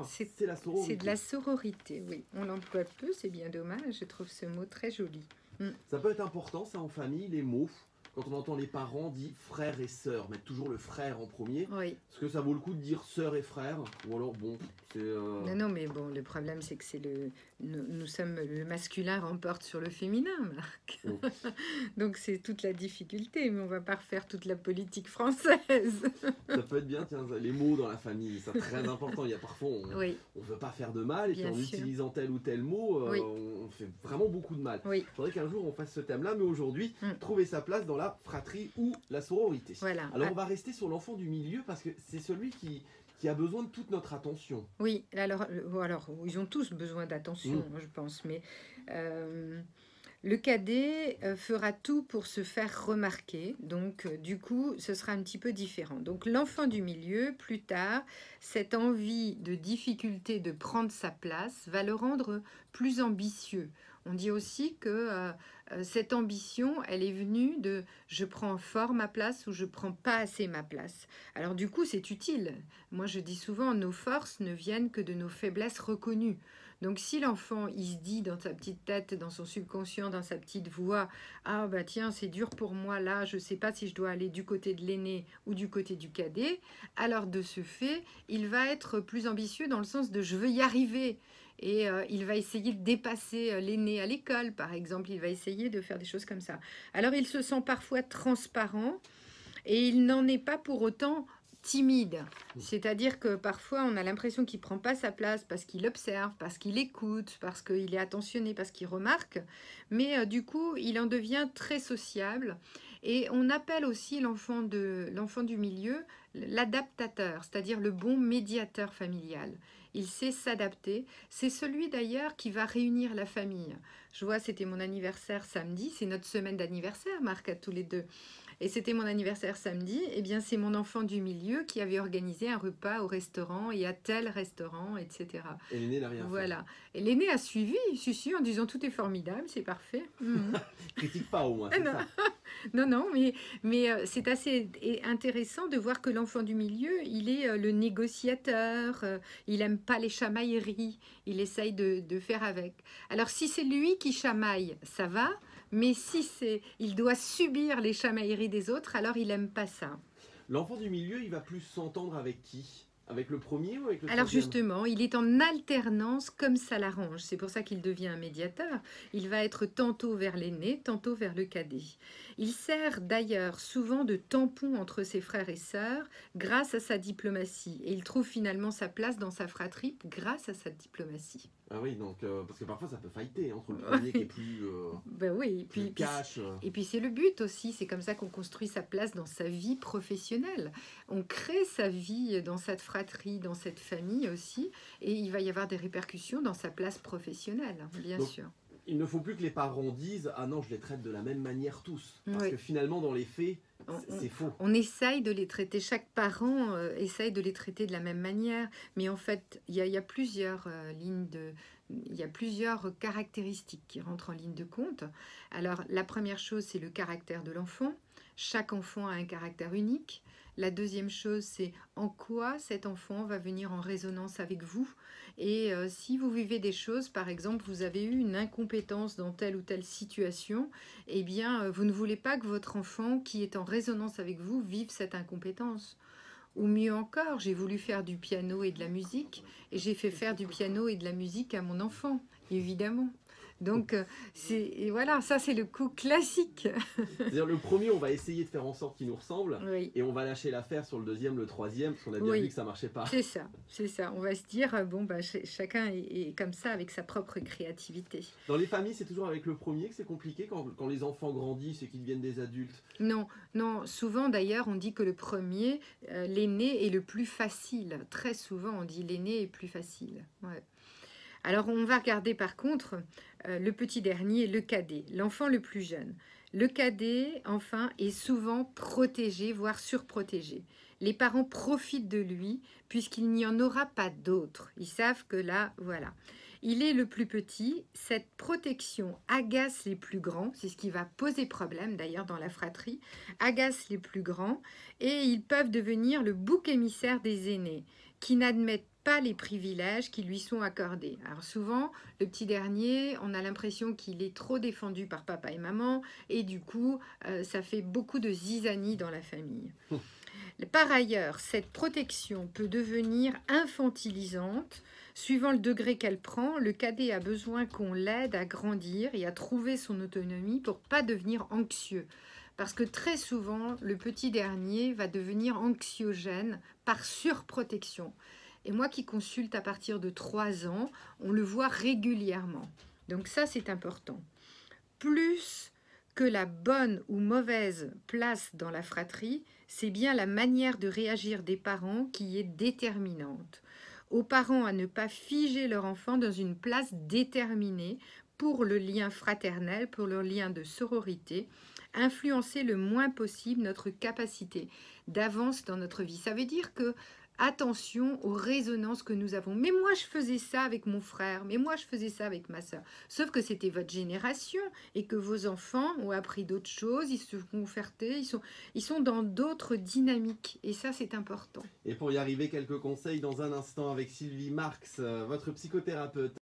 frères, c'est la sororité. C'est de la sororité, oui. On l'emploie peu, c'est bien dommage. Je trouve ce mot très joli. Ça peut être important, ça, en famille, les mots. Quand on entend les parents dire frère et sœur, mettre toujours le frère en premier. Oui. Est-ce que ça vaut le coup de dire sœur et frère? Ou alors, bon, c'est... Non, non, mais bon, le problème, c'est que nous sommes, le masculin remporte sur le féminin, Marc. Donc, c'est toute la difficulté, mais on va pas refaire toute la politique française. Ça peut être bien, tiens, les mots dans la famille, c'est très important. Il y a parfois, on veut pas faire de mal, et puis en utilisant tel ou tel mot, on fait vraiment beaucoup de mal. Il faudrait qu'un jour, on fasse ce thème-là, mais aujourd'hui, trouver sa place dans la fratrie ou la sororité. Voilà. Alors, on va rester sur l'enfant du milieu, parce que c'est celui qui a besoin de toute notre attention. Oui, alors ils ont tous besoin d'attention, je pense, mais le cadet fera tout pour se faire remarquer, donc du coup, ce sera un petit peu différent. Donc l'enfant du milieu, plus tard, cette envie de difficulté de prendre sa place va le rendre plus ambitieux. On dit aussi que cette ambition, elle est venue de « je prends fort ma place » ou « je prends pas assez ma place ». Alors du coup, c'est utile. Moi, je dis souvent, nos forces ne viennent que de nos faiblesses reconnues. Donc si l'enfant, il se dit dans sa petite tête, dans son subconscient, dans sa petite voix, « Ah bah tiens, c'est dur pour moi là, je sais pas si je dois aller du côté de l'aîné ou du côté du cadet », alors de ce fait, il va être plus ambitieux dans le sens de « je veux y arriver ». Et il va essayer de dépasser l'aîné à l'école, par exemple. Il va essayer de faire des choses comme ça. Alors, il se sent parfois transparent et il n'en est pas pour autant timide. C'est-à-dire que parfois, on a l'impression qu'il ne prend pas sa place parce qu'il observe, parce qu'il écoute, parce qu'il est attentionné, parce qu'il remarque. Mais du coup, il en devient très sociable. Et on appelle aussi l'enfant du milieu l'adaptateur, c'est-à-dire le bon médiateur familial. Il sait s'adapter. C'est celui d'ailleurs qui va réunir la famille. Je vois, c'était mon anniversaire samedi. C'est notre semaine d'anniversaire, Marc, à tous les deux. Et c'était mon anniversaire samedi. Eh bien, c'est mon enfant du milieu qui avait organisé un repas au restaurant et à tel restaurant, etc. Et l'aîné n'a rien fait. Voilà. Et l'aîné a suivi, en disant tout est formidable, c'est parfait. Critique pas au moins, c'est ça. Non, mais c'est assez intéressant de voir que l'enfant du milieu, il est le négociateur, il aime pas les chamailleries, il essaye de faire avec. Alors si c'est lui qui chamaille, ça va, mais si il doit subir les chamailleries des autres, alors il aime pas ça. L'enfant du milieu, il va plus s'entendre avec qui? Avec le premier ou avec le Alors troisième? justement, il est en alternance comme ça l'arrange. C'est pour ça qu'il devient un médiateur. Il va être tantôt vers l'aîné, tantôt vers le cadet. Il sert d'ailleurs souvent de tampon entre ses frères et sœurs grâce à sa diplomatie. Et il trouve finalement sa place dans sa fratrie grâce à sa diplomatie. Ah oui, donc, parce que parfois ça peut fighter entre le premier qui est plus, ben oui, plus cash. Et puis c'est le but aussi, c'est comme ça qu'on construit sa place dans sa vie professionnelle. On crée sa vie dans cette fratrie, dans cette famille aussi, et il va y avoir des répercussions dans sa place professionnelle, bien sûr. Il ne faut plus que les parents disent « Ah non, je les traite de la même manière tous », parce que finalement dans les faits, c'est faux. On essaye de les traiter, chaque parent essaye de les traiter de la même manière, mais en fait, il y a plusieurs il y a plusieurs caractéristiques qui rentrent en ligne de compte. Alors, la première chose, c'est le caractère de l'enfant. Chaque enfant a un caractère unique. La deuxième chose, c'est en quoi cet enfant va venir en résonance avec vous. Et si vous vivez des choses, par exemple, vous avez eu une incompétence dans telle ou telle situation, eh bien, vous ne voulez pas que votre enfant, qui est en résonance avec vous, vive cette incompétence. Ou mieux encore, j'ai voulu faire du piano et de la musique, et j'ai fait faire du piano et de la musique à mon enfant, évidemment. Donc, voilà, ça c'est le coup classique. C'est-à-dire le premier, on va essayer de faire en sorte qu'il nous ressemble, et on va lâcher l'affaire sur le deuxième, le troisième, parce qu'on a bien vu que ça marchait pas. C'est ça. On va se dire, bon, bah, chacun est comme ça, avec sa propre créativité. Dans les familles, c'est toujours avec le premier que c'est compliqué, quand les enfants grandissent et qu'ils deviennent des adultes? Non, souvent d'ailleurs, on dit que le premier, l'aîné est le plus facile. Très souvent, on dit l'aîné est plus facile. Ouais. Alors, on va regarder par contre le petit dernier, le cadet, l'enfant le plus jeune. Le cadet, enfin, est souvent protégé, voire surprotégé. Les parents profitent de lui puisqu'il n'y en aura pas d'autres. Ils savent que là, voilà. Il est le plus petit. Cette protection agace les plus grands. C'est ce qui va poser problème d'ailleurs dans la fratrie. Agace les plus grands et ils peuvent devenir le bouc émissaire des aînés qui n'admettent pas les privilèges qui lui sont accordés. Alors souvent, le petit dernier, on a l'impression qu'il est trop défendu par papa et maman, et du coup, ça fait beaucoup de zizanie dans la famille. Par ailleurs, cette protection peut devenir infantilisante. Suivant le degré qu'elle prend, le cadet a besoin qu'on l'aide à grandir et à trouver son autonomie pour pas devenir anxieux. Parce que très souvent, le petit dernier va devenir anxiogène par surprotection. Et moi qui consulte à partir de 3 ans, on le voit régulièrement. Donc ça, c'est important. Plus que la bonne ou mauvaise place dans la fratrie, c'est bien la manière de réagir des parents qui est déterminante. Aux parents à ne pas figer leur enfant dans une place déterminée pour le lien fraternel, pour leur lien de sororité, influencer le moins possible notre capacité d'avance dans notre vie. Ça veut dire que attention aux résonances que nous avons. Mais moi, je faisais ça avec mon frère. Mais moi, je faisais ça avec ma soeur. Sauf que c'était votre génération et que vos enfants ont appris d'autres choses. Ils se sont convertis. Ils sont dans d'autres dynamiques. Et ça, c'est important. Et pour y arriver, quelques conseils dans un instant avec Sylvie Marx, votre psychothérapeute.